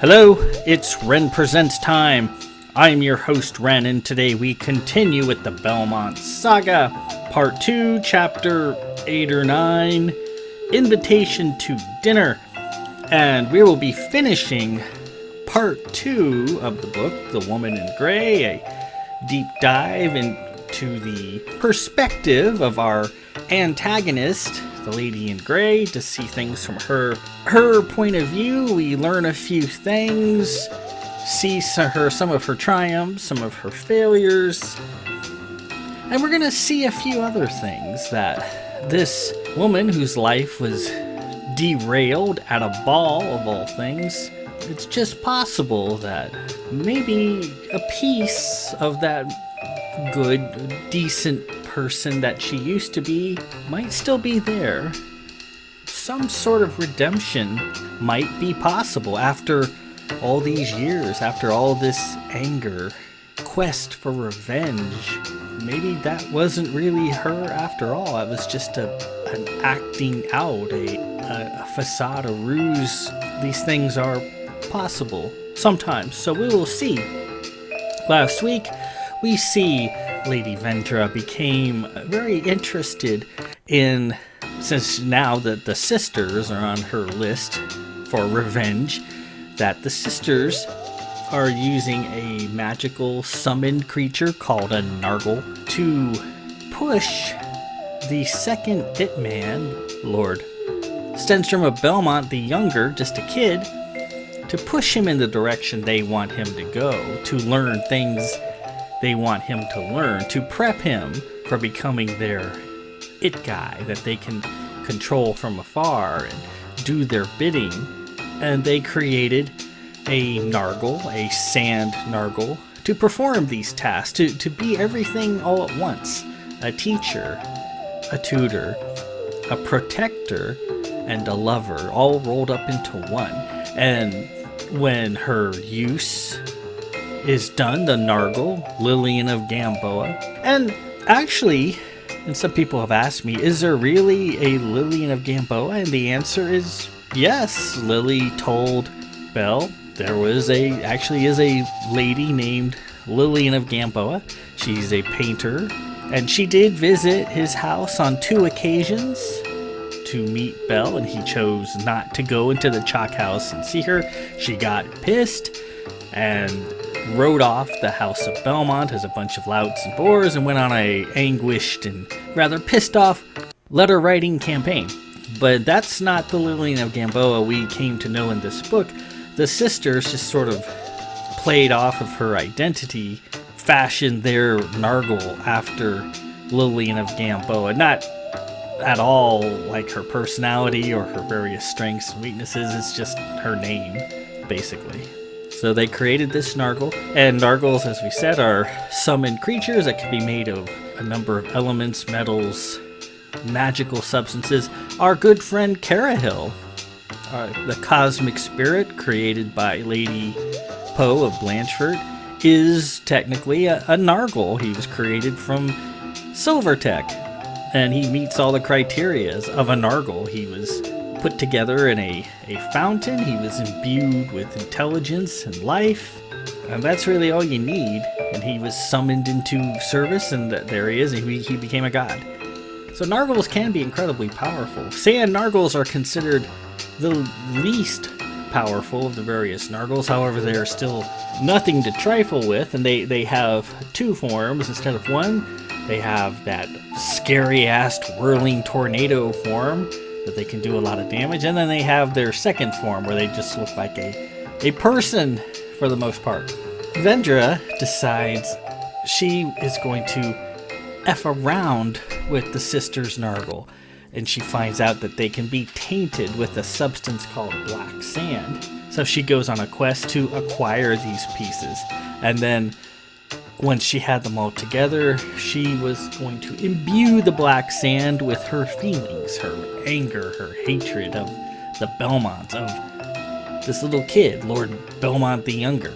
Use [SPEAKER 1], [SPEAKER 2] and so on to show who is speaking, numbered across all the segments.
[SPEAKER 1] Hello, it's Ren Presents time. I'm your host Ren, and today we continue with the Belmont Saga, Part 2, Chapter 8 or 9, Invitation to Dinner. And we will be finishing Part 2 of the book, The Woman in Grey, a deep dive into the perspective of our antagonist, the Lady in Grey, to see things from her point of view. We learn a few things, see some of her triumphs, some of her failures, and we're gonna see a few other things. That this woman whose life was derailed at a ball of all things, it's just possible that maybe a piece of that good, decent person that she used to be might still be there. Some sort of redemption might be possible after all these years, after all this anger, quest for revenge. Maybe that wasn't really her after all. It was just an acting out, a facade, a ruse. These things are possible sometimes, so we will see. Last week, we see Lady Vendra became very interested in, since now that the sisters are on her list for revenge, that the sisters are using a magical summoned creature called a Nargal to push the second hitman, Lord Stenstrom of Belmont the Younger, just a kid, to push him in the direction they want him to go, to learn things they want him to learn, to prep him for becoming their it guy that they can control from afar and do their bidding. And they created a Nargal, a sand Nargal, to perform these tasks, to be everything all at once. A teacher, a tutor, a protector, and a lover, all rolled up into one. And when her use is done, the Nargal, Lillian of Gamboa. And actually, and some people have asked me, is there really a Lillian of Gamboa? And the answer is yes. Lily told Belle there was actually is a lady named Lillian of Gamboa. She's a painter, and she did visit his house on 2 occasions to meet Belle, and he chose not to go into the chalk house and see her. She got pissed and rode off the House of Belmont as a bunch of louts and bores and went on a anguished and rather pissed off letter writing campaign. But that's not the Lillian of Gamboa we came to know in this book. The sisters just sort of played off of her identity, fashioned their Nargal after Lillian of Gamboa. Not at all like her personality or her various strengths and weaknesses. It's just her name, basically. So they created this Nargal, and Nargals, as we said, are summoned creatures that can be made of a number of elements, metals, magical substances. Our good friend Carahil, the cosmic spirit created by Lady Poe of Blanchford, is technically a Nargal. He was created from Silvertech, and he meets all the criteria of a Nargal. He was put together in a fountain. He was imbued with intelligence and life, and that's really all you need. And he was summoned into service, and there he is. He became a god. So Nargals can be incredibly powerful. Sand Nargals are considered the least powerful of the various Nargals. However, they are still nothing to trifle with, and they have 2 forms instead of 1. They have that scary-ass whirling tornado form that they can do a lot of damage, and then they have their second form where they just look like a person for the most part. Vendra decides she is going to F around with the sisters' Nargal, and she finds out that they can be tainted with a substance called black sand. So she goes on a quest to acquire these pieces, and then once she had them all together, she was going to imbue the black sand with her feelings, her anger, her hatred of the Belmonts, of this little kid, Lord Belmont the Younger,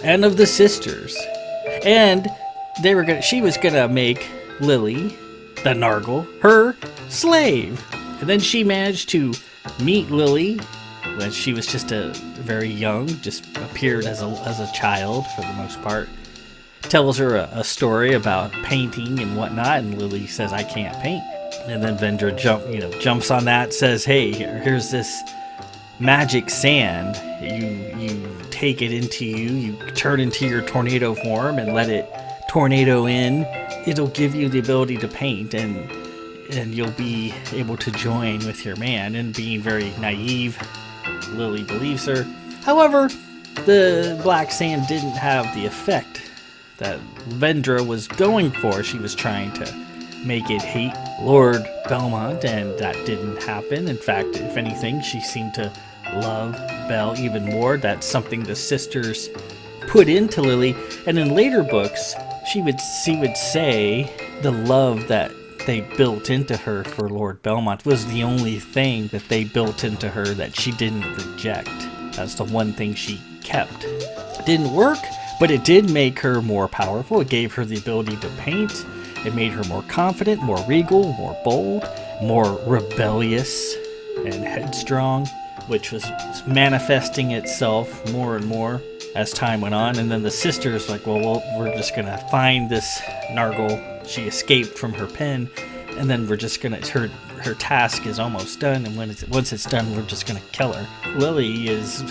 [SPEAKER 1] and of the sisters. And she was gonna make Lily, the Nargal, her slave. And then she managed to meet Lily when she was just a very young, just appeared as a child for the most part. Tells her a story about painting and whatnot, and Lily says, I can't paint. And then Vendra jumps on that, says, hey, here's this magic sand. You take it into you turn into your tornado form and let it tornado in. It'll give you the ability to paint, and you'll be able to join with your man. And being very naive, Lily believes her. However, the black sand didn't have the effect that Vendra was going for. She was trying to make it hate Lord Belmont, and that didn't happen. In fact, if anything, she seemed to love Belle even more. That's something the sisters put into Lily. And in later books, she would say the love that they built into her for Lord Belmont was the only thing that they built into her that she didn't reject. That's the one thing she kept. It didn't work, but it did make her more powerful. It gave her the ability to paint. It made her more confident, more regal, more bold, more rebellious and headstrong, which was manifesting itself more and more as time went on. And then the sisters well, we're just going to find this Nargal. She escaped from her pen, and then we're just going to, her task is almost done, and once it's done, we're just going to kill her. Lily is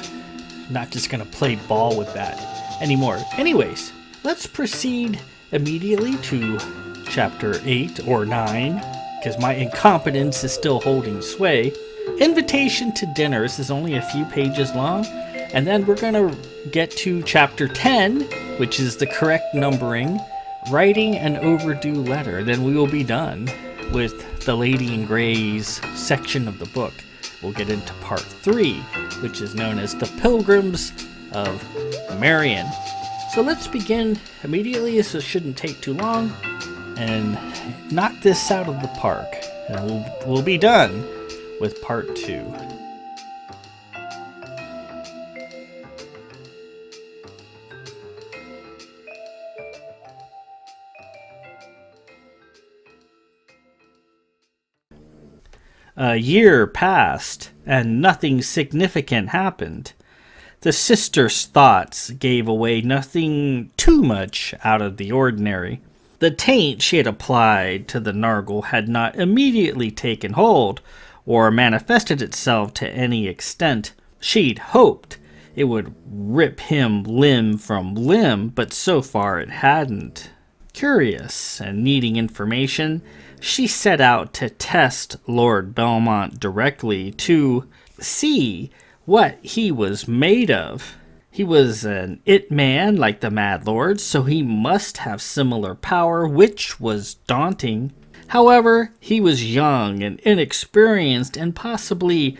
[SPEAKER 1] not just going to play ball with that anymore. Anyways, let's proceed immediately to chapter 8 or 9, because my incompetence is still holding sway. Invitation to dinner. This is only a few pages long, and then we're going to get to chapter 10, which is the correct numbering, writing an overdue letter. Then we will be done with the Lady in Gray's section of the book. We'll get into part 3, which is known as the Pilgrims of Marion. So let's begin immediately. This shouldn't take too long, and knock this out of the park, and we'll be done with part 2. A year passed, and nothing significant happened. The sisters' thoughts gave away nothing too much out of the ordinary. The taint she had applied to the Nargal had not immediately taken hold or manifested itself to any extent. She'd hoped it would rip him limb from limb, but so far it hadn't. Curious and needing information, she set out to test Lord Belmont directly to see what he was made of. He was an it man like the Mad Lord, so he must have similar power, which was daunting. However, he was young and inexperienced and possibly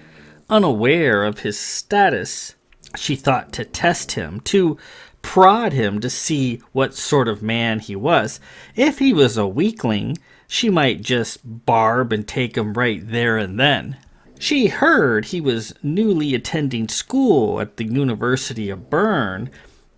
[SPEAKER 1] unaware of his status. She thought to test him, to prod him to see what sort of man he was. If he was a weakling, she might just barb and take him right there and then. She heard he was newly attending school at the University of Bern,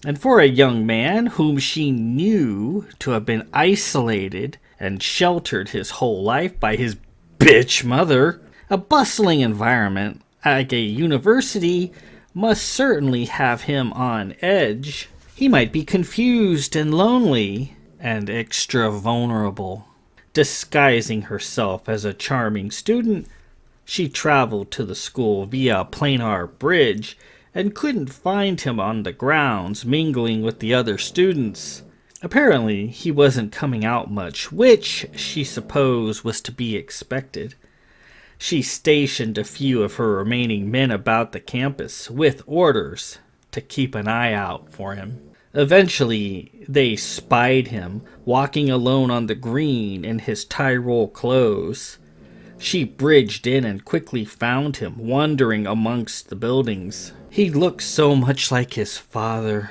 [SPEAKER 1] and for a young man whom she knew to have been isolated and sheltered his whole life by his bitch mother, a bustling environment like a university must certainly have him on edge. He might be confused and lonely and extra vulnerable. Disguising herself as a charming student, she traveled to the school via a planar bridge and couldn't find him on the grounds mingling with the other students. Apparently, he wasn't coming out much, which she supposed was to be expected. She stationed a few of her remaining men about the campus with orders to keep an eye out for him. Eventually, they spied him, walking alone on the green in his Tyrol clothes. She bridged in and quickly found him, wandering amongst the buildings. He looked so much like his father.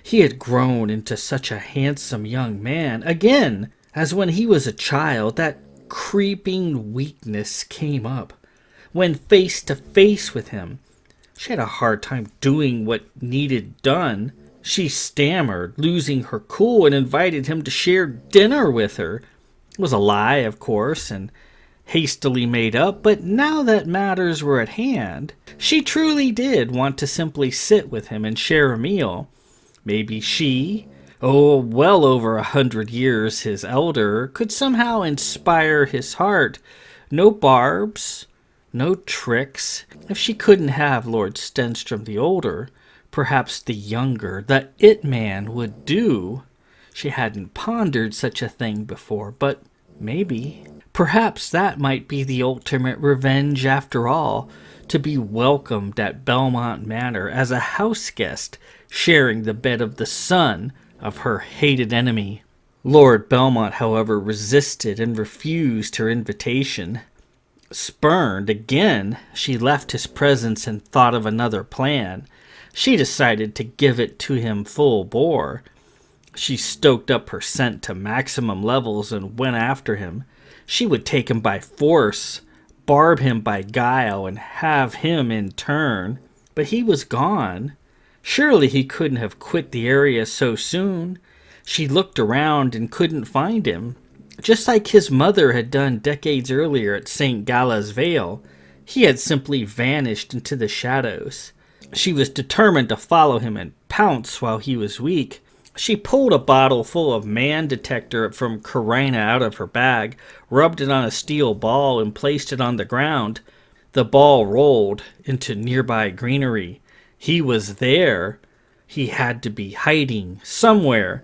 [SPEAKER 1] He had grown into such a handsome young man. Again, as when he was a child, that creeping weakness came up. When face to face with him, she had a hard time doing what needed done. She stammered, losing her cool, and invited him to share dinner with her. It was a lie, of course, and hastily made up, but now that matters were at hand, she truly did want to simply sit with him and share a meal. Maybe she, well over 100 years his elder, could somehow inspire his heart. No barbs, no tricks. If she couldn't have Lord Stenstrom the older, perhaps the younger, the It Man, would do. She hadn't pondered such a thing before, but maybe. Perhaps that might be the ultimate revenge after all, to be welcomed at Belmont Manor as a house guest, sharing the bed of the son of her hated enemy. Lord Belmont, however, resisted and refused her invitation. Spurned again, she left his presence and thought of another plan. She decided to give it to him full bore. She stoked up her scent to maximum levels and went after him. She would take him by force, barb him by guile, and have him in turn. But he was gone. Surely he couldn't have quit the area so soon. She looked around and couldn't find him. Just like his mother had done decades earlier at St. Gala's Vale, he had simply vanished into the shadows. She was determined to follow him and pounce while he was weak. She pulled a bottle full of man detector from Carina out of her bag, rubbed it on a steel ball, and placed it on the ground. The ball rolled into nearby greenery. He was there. He had to be hiding somewhere.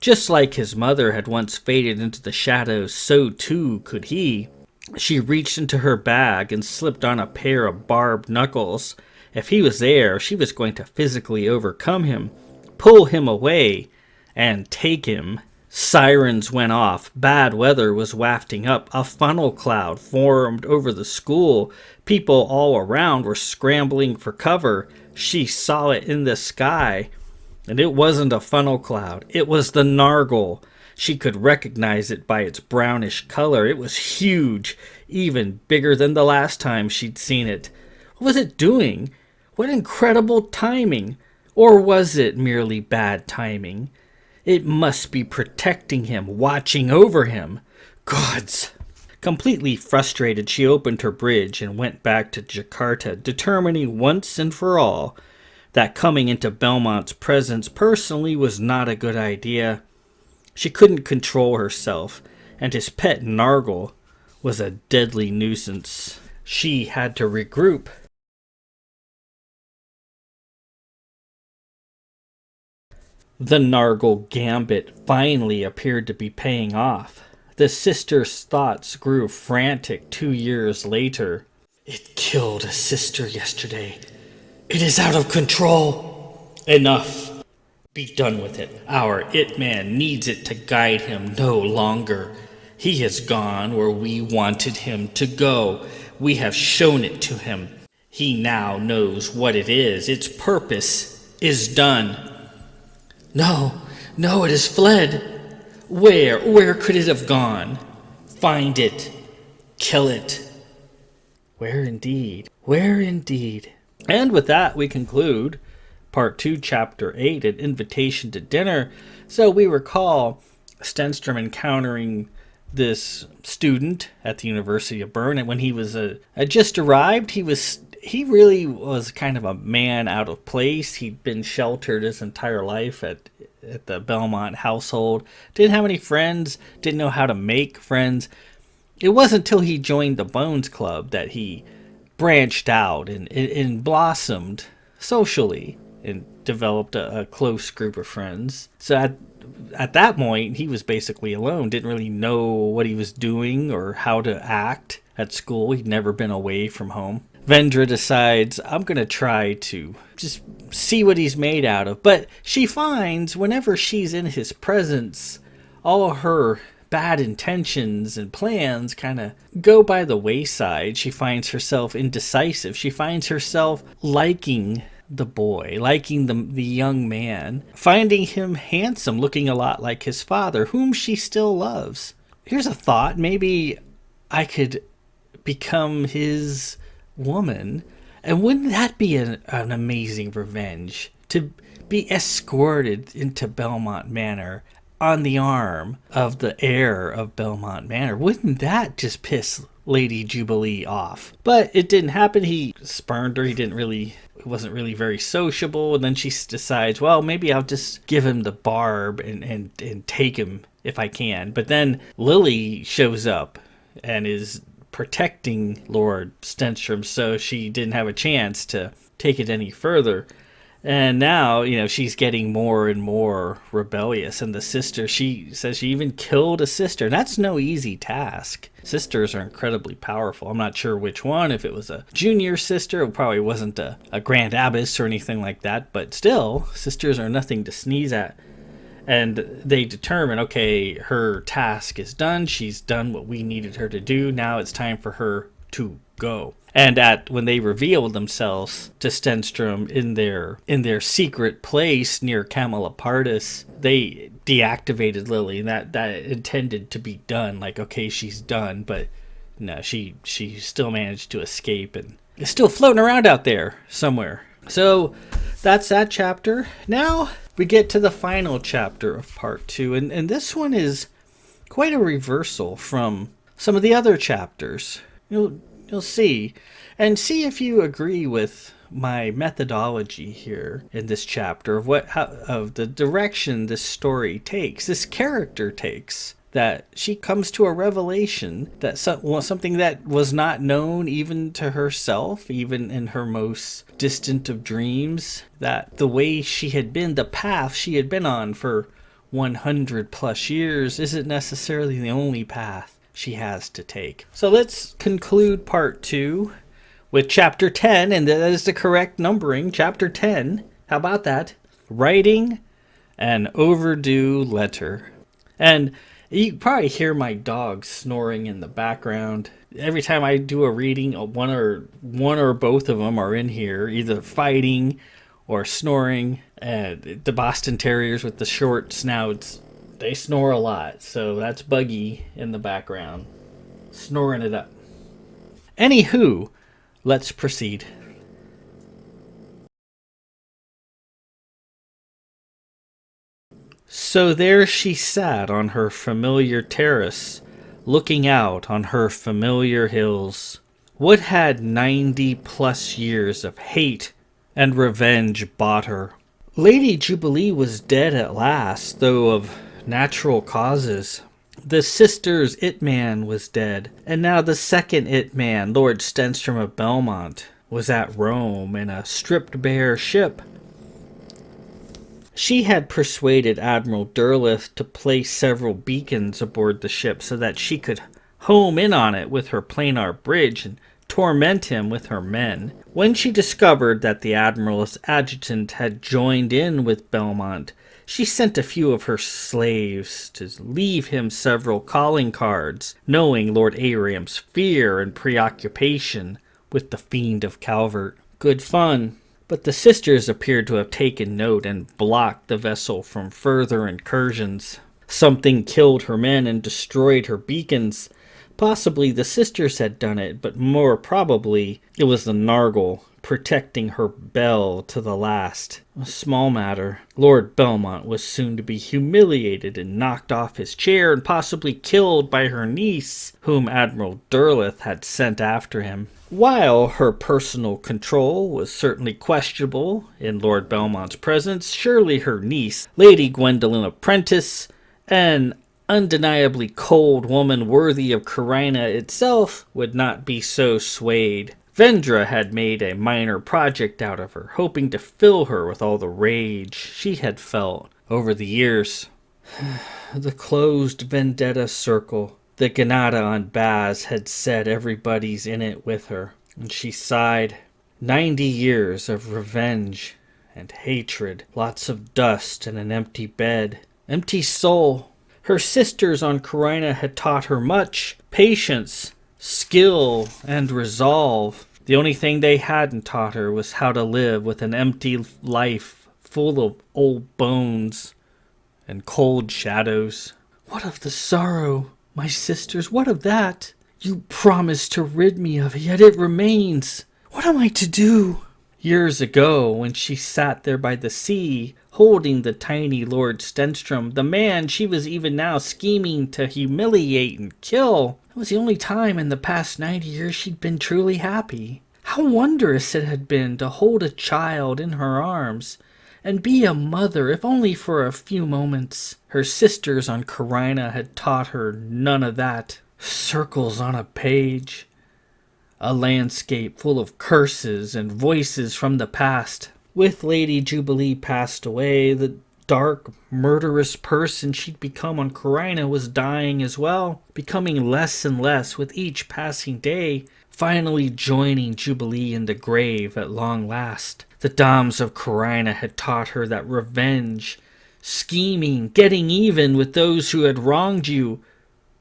[SPEAKER 1] Just like his mother had once faded into the shadows, so too could he. She reached into her bag and slipped on a pair of barbed knuckles. If he was there, she was going to physically overcome him, pull him away, and take him. Sirens went off. Bad weather was wafting up. A funnel cloud formed over the school. People all around were scrambling for cover. She saw it in the sky. And it wasn't a funnel cloud. It was the Nargal. She could recognize it by its brownish color. It was huge, even bigger than the last time she'd seen it. What was it doing? What incredible timing! Or was it merely bad timing? It must be protecting him, watching over him. Gods! Completely frustrated, she opened her bridge and went back to Jakarta, determining once and for all that coming into Belmont's presence personally was not a good idea. She couldn't control herself, and his pet Nargal was a deadly nuisance. She had to regroup. The Nargal gambit finally appeared to be paying off. The sister's thoughts grew frantic 2 years later. It killed a sister yesterday. It is out of control. Enough. Be done with it. Our It Man needs it to guide him no longer. He has gone where we wanted him to go. We have shown it to him. He now knows what it is. Its purpose is done. No, it has fled. Where could it have gone? Find it. Kill it. Where indeed? And with that, we conclude Part 2, Chapter 8, An Invitation to Dinner. So we recall Stenstrom encountering this student at the University of Bern, and when he was just arrived, he really was kind of a man out of place. He'd been sheltered his entire life at the Belmont household. Didn't have any friends, didn't know how to make friends. It wasn't until he joined the Bones Club that he branched out and blossomed socially and developed a close group of friends. So at that point, he was basically alone, didn't really know what he was doing or how to act at school. He'd never been away from home. Vendra decides, I'm going to try to just see what he's made out of. But she finds whenever she's in his presence, all her bad intentions and plans kind of go by the wayside. She finds herself indecisive. She finds herself liking the boy, liking the young man, finding him handsome, looking a lot like his father, whom she still loves. Here's a thought. Maybe I could become his woman. And wouldn't that be an amazing revenge? To be escorted into Belmont Manor on the arm of the heir of Belmont Manor. Wouldn't that just piss Lady Jubilee off. But it didn't happen. He spurned her. He wasn't really very sociable. And then she decides, well, maybe I'll just give him the barb and take him if I can. But then Lily shows up and is protecting Lord Stenstrom, so she didn't have a chance to take it any further. And now, she's getting more and more rebellious. And the sister, she says she even killed a sister. And that's no easy task. Sisters are incredibly powerful. I'm not sure which one. If it was a junior sister, it probably wasn't a grand abbess or anything like that. But still, sisters are nothing to sneeze at. And they determine, okay, her task is done. She's done what we needed her to do. Now it's time for her to go. And when they revealed themselves to Stenstrom in their secret place near Camelopardus, they deactivated Lily, and that intended to be done. Like, okay, she's done, but no, she still managed to escape and is still floating around out there somewhere. So that's that chapter. Now we get to the final chapter of part 2, and this one is quite a reversal from some of the other chapters. You'll see, and see if you agree with my methodology here in this chapter of the direction this story takes, this character takes. That she comes to a revelation that something that was not known even to herself, even in her most distant of dreams, that the way she had been, the path she had been on for 100 plus years, isn't necessarily the only path she has to take. So let's conclude part 2 with chapter 10, and that is the correct numbering, chapter 10. How about that? Writing an overdue letter. And you probably hear my dog snoring in the background. Every time I do a reading, one or both of them are in here, either fighting or snoring. And the Boston Terriers with the short snouts, they snore a lot. So that's Buggy in the background, snoring it up. Anywho, let's proceed. So there she sat on her familiar terrace, looking out on her familiar hills. What had 90+ years of hate and revenge bought her? Lady Jubilee was dead at last, though of natural causes. The sister's it-man was dead, and now the second it-man, Lord Stenstrom of Belmont, was at Rome in a stripped-bare ship. She had persuaded Admiral Derleth to place several beacons aboard the ship so that she could home in on it with her planar bridge and torment him with her men. When she discovered that the Admiral's adjutant had joined in with Belmont, she sent a few of her slaves to leave him several calling cards, knowing Lord Aram's fear and preoccupation with the Fiend of Calvert. Good fun. But the sisters appeared to have taken note and blocked the vessel from further incursions. Something killed her men and destroyed her beacons. Possibly the sisters had done it, but more probably it was the Nargal protecting her belle to the last. A small matter. Lord Belmont was soon to be humiliated and knocked off his chair and possibly killed by her niece, whom Admiral Derleth had sent after him. While her personal control was certainly questionable in Lord Belmont's presence, surely her niece, Lady Gwendolen Apprentice, an undeniably cold woman worthy of Carina itself, would not be so swayed. Vendra had made a minor project out of her, hoping to fill her with all the rage she had felt over the years. The closed vendetta circle. The Ganada on Baz had said everybody's in it with her, and she sighed. 90 years of revenge and hatred, lots of dust and an empty bed, empty soul. Her sisters on Carina had taught her much, patience, skill, and resolve. The only thing they hadn't taught her was how to live with an empty life full of old bones and cold shadows. What of the sorrow? My sisters, what of that? You promised to rid me of it, yet it remains. What am I to do? Years ago, when she sat there by the sea, holding the tiny Lord Stenstrom, the man she was even now scheming to humiliate and kill, was the only time in the past 90 years she'd been truly happy. How wondrous it had been to hold a child in her arms and be a mother, if only for a few moments. Her sisters on Carina had taught her none of that. Circles on a page. A landscape full of curses and voices from the past. With Lady Jubilee passed away, the dark, murderous person she'd become on Carina was dying as well, becoming less and less with each passing day, finally joining Jubilee in the grave at long last. The Dams of Carina had taught her that revenge, scheming, getting even with those who had wronged you,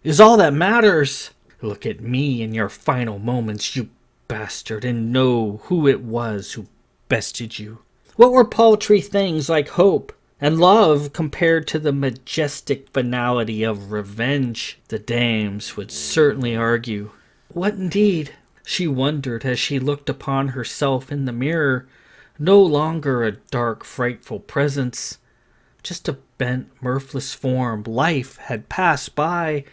[SPEAKER 1] is all that matters. Look at me in your final moments, you bastard, and know who it was who bested you. What were paltry things like hope and love compared to the majestic finality of revenge? The dames would certainly argue. What indeed? She wondered as she looked upon herself in the mirror, no longer a dark, frightful presence, just a bent, mirthless form. Life had passed by.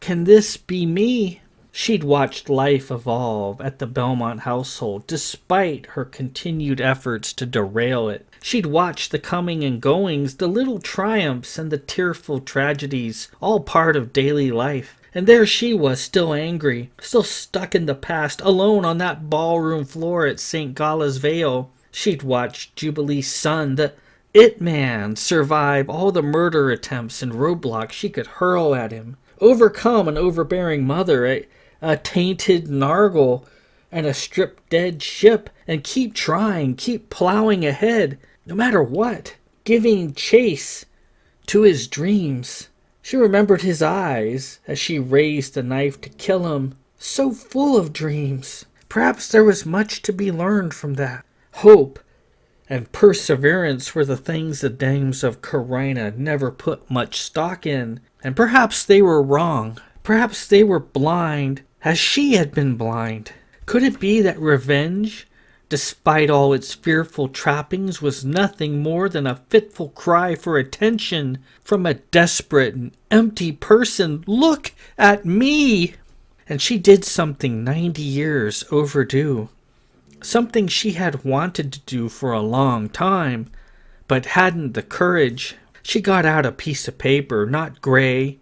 [SPEAKER 1] Can this be me? She'd watched life evolve at the Belmont household, despite her continued efforts to derail it. She'd watched the coming and goings, the little triumphs and the tearful tragedies, all part of daily life. And there she was, still angry, still stuck in the past, alone on that ballroom floor at St. Gala's Vale. She'd watched Jubilee's son, the It Man, survive all the murder attempts and roadblocks she could hurl at him, overcome an overbearing mother, a tainted Nargal, and a stripped-dead ship, and keep trying, keep plowing ahead, no matter what, giving chase to his dreams. She remembered his eyes as she raised the knife to kill him, so full of dreams. Perhaps there was much to be learned from that. Hope and perseverance were the things the dames of Carina never put much stock in, and perhaps they were wrong. Perhaps they were blind, as she had been blind. Could it be that revenge, despite all its fearful trappings, was nothing more than a fitful cry for attention from a desperate and empty person? Look at me! And she did something 90 years overdue. Something she had wanted to do for a long time, but hadn't the courage. She got out a piece of paper, not gray,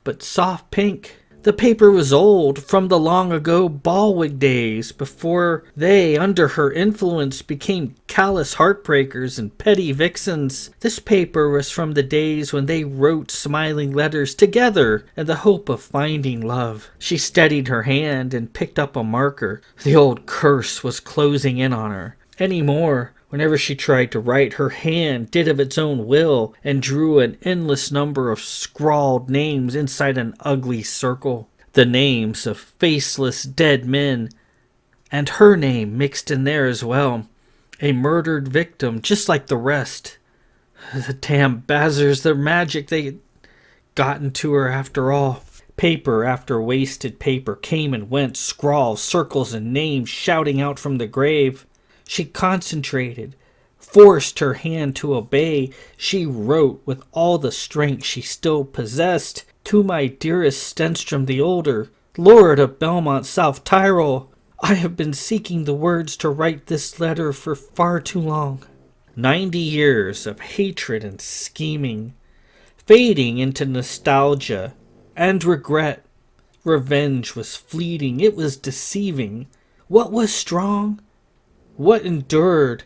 [SPEAKER 1] but soft pink. The paper was old, from the long-ago Ballwig days, before they, under her influence, became callous heartbreakers and petty vixens. This paper was from the days when they wrote smiling letters together in the hope of finding love. She steadied her hand and picked up a marker. The old curse was closing in on her. Any more, whenever she tried to write, her hand did of its own will and drew an endless number of scrawled names inside an ugly circle. The names of faceless dead men, and her name mixed in there as well. A murdered victim, just like the rest. The damn bazzers, their magic, they had gotten to her after all. Paper after wasted paper came and went, scrawls, circles, and names shouting out from the grave. She concentrated, forced her hand to obey. She wrote with all the strength she still possessed. To my dearest Stenstrom the Older, Lord of Belmont, South Tyrol, I have been seeking the words to write this letter for far too long. 90 years of hatred and scheming, fading into nostalgia and regret. Revenge was fleeting, it was deceiving. What was strong? What endured?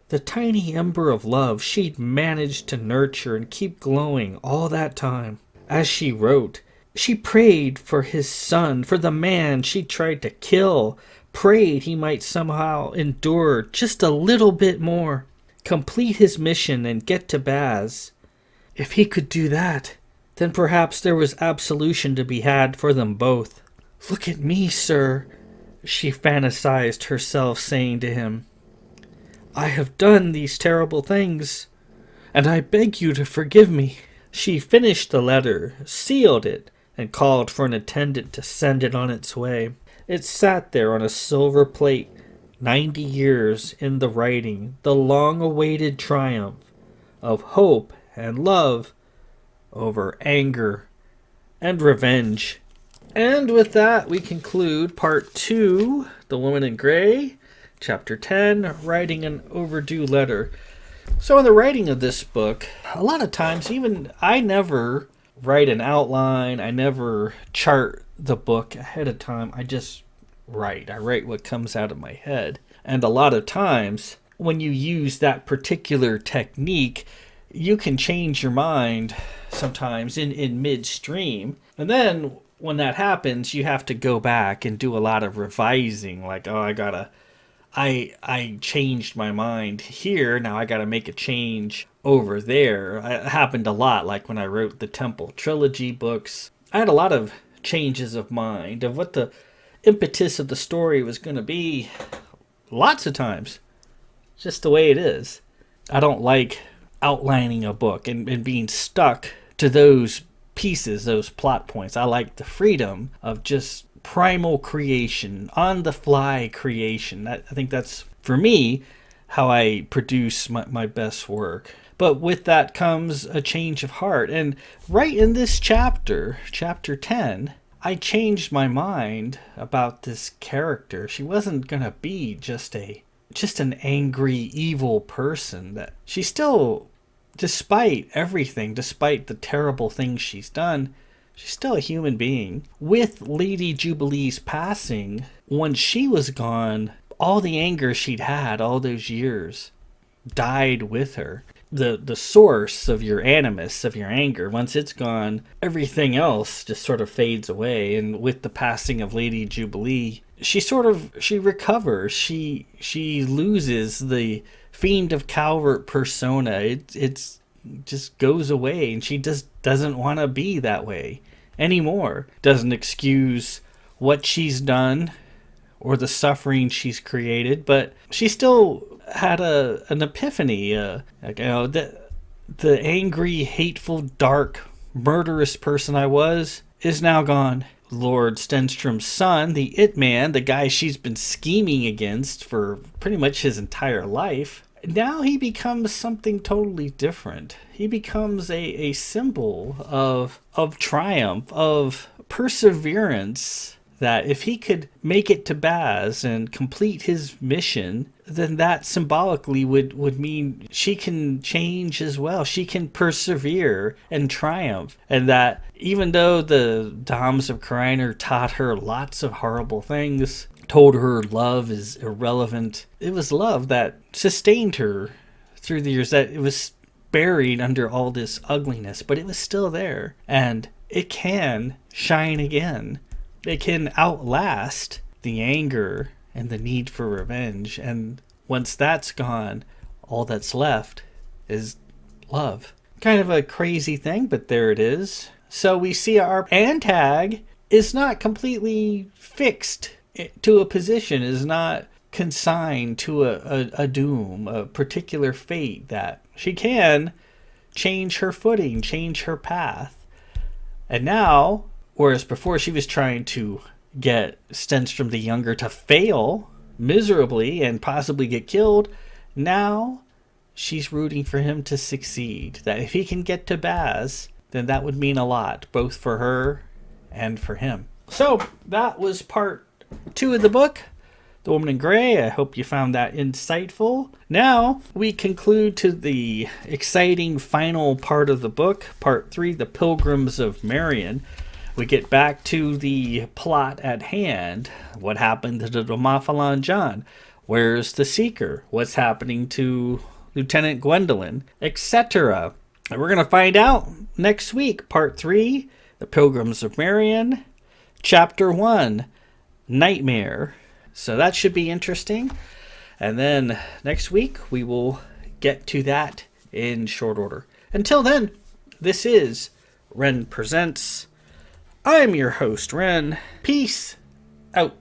[SPEAKER 1] The tiny ember of love she'd managed to nurture and keep glowing all that time. As she wrote, she prayed for his son, for the man she tried to kill, prayed he might somehow endure just a little bit more, complete his mission and get to Baz. If he could do that, then perhaps there was absolution to be had for them both. Look at me, sir, she fantasized herself saying to him. I have done these terrible things, and I beg you to forgive me. She finished the letter, sealed it, and called for an attendant to send it on its way. It sat there on a silver plate, 90 years in the writing, the long-awaited triumph of hope and love over anger and revenge. And with that, we conclude part 2, The Woman in Gray, chapter 10, Writing an Overdue Letter. So in the writing of this book, a lot of times, even I never write an outline, I never chart the book ahead of time, I just write. I write what comes out of my head. And a lot of times, when you use that particular technique, you can change your mind sometimes in midstream. And then when that happens, you have to go back and do a lot of revising. Like, oh, I changed my mind here. Now I gotta make a change over there. It happened a lot, like when I wrote the Temple Trilogy books. I had a lot of changes of mind of what the impetus of the story was going to be. Lots of times. Just the way it is. I don't like outlining a book and being stuck to those pieces, those plot points. I like the freedom of just primal creation, on the fly creation. I think that's, for me, how I produce my best work. But with that comes a change of heart. And right in this chapter, chapter 10, I changed my mind about this character. She wasn't going to be just an angry, evil person. That she still, despite everything, despite the terrible things she's done, she's still a human being. With Lady Jubilee's passing, when she was gone, all the anger she'd had all those years died with her. The source of your animus, of your anger, once it's gone, everything else just sort of fades away. And with the passing of Lady Jubilee, she recovers. She loses the Fiend of Calvert persona. It's just goes away, and she just doesn't want to be that way anymore. Doesn't excuse what she's done or the suffering she's created, but she still had an epiphany. The angry, hateful, dark, murderous person I was is now gone. Lord Stenstrom's son, the It Man, the guy she's been scheming against for pretty much his entire life, now he becomes something totally different. He becomes a symbol of triumph, of perseverance, that if he could make it to Baz and complete his mission, then that symbolically would mean she can change as well. She can persevere and triumph. And that even though the Doms of Kreiner taught her lots of horrible things, told her love is irrelevant, it was love that sustained her through the years, that it was buried under all this ugliness, but it was still there. And it can shine again. It can outlast the anger and the need for revenge. And once that's gone, all that's left is love. Kind of a crazy thing, but there it is. So we see our antag is not completely fixed to a position, is not consigned to a doom, a particular fate, that she can change her footing, change her path. And now, whereas before she was trying to get Stenstrom the Younger to fail miserably and possibly get killed, now she's rooting for him to succeed. That if he can get to Baz, then that would mean a lot, both for her and for him. So that was part 2 of the book, The Woman in Gray. I hope you found that insightful. Now we conclude to the exciting final part of the book, part 3, The Pilgrims of Marion. We get back to the plot at hand. What happened to the Demophalon John? Where's the Seeker? What's happening to Lieutenant Gwendolyn? Etc. And we're going to find out next week. Part 3, The Pilgrims of Marion. Chapter 1, Nightmare. So that should be interesting. And then next week we will get to that in short order. Until then, this is Ren Presents. I'm your host, Ren. Peace out.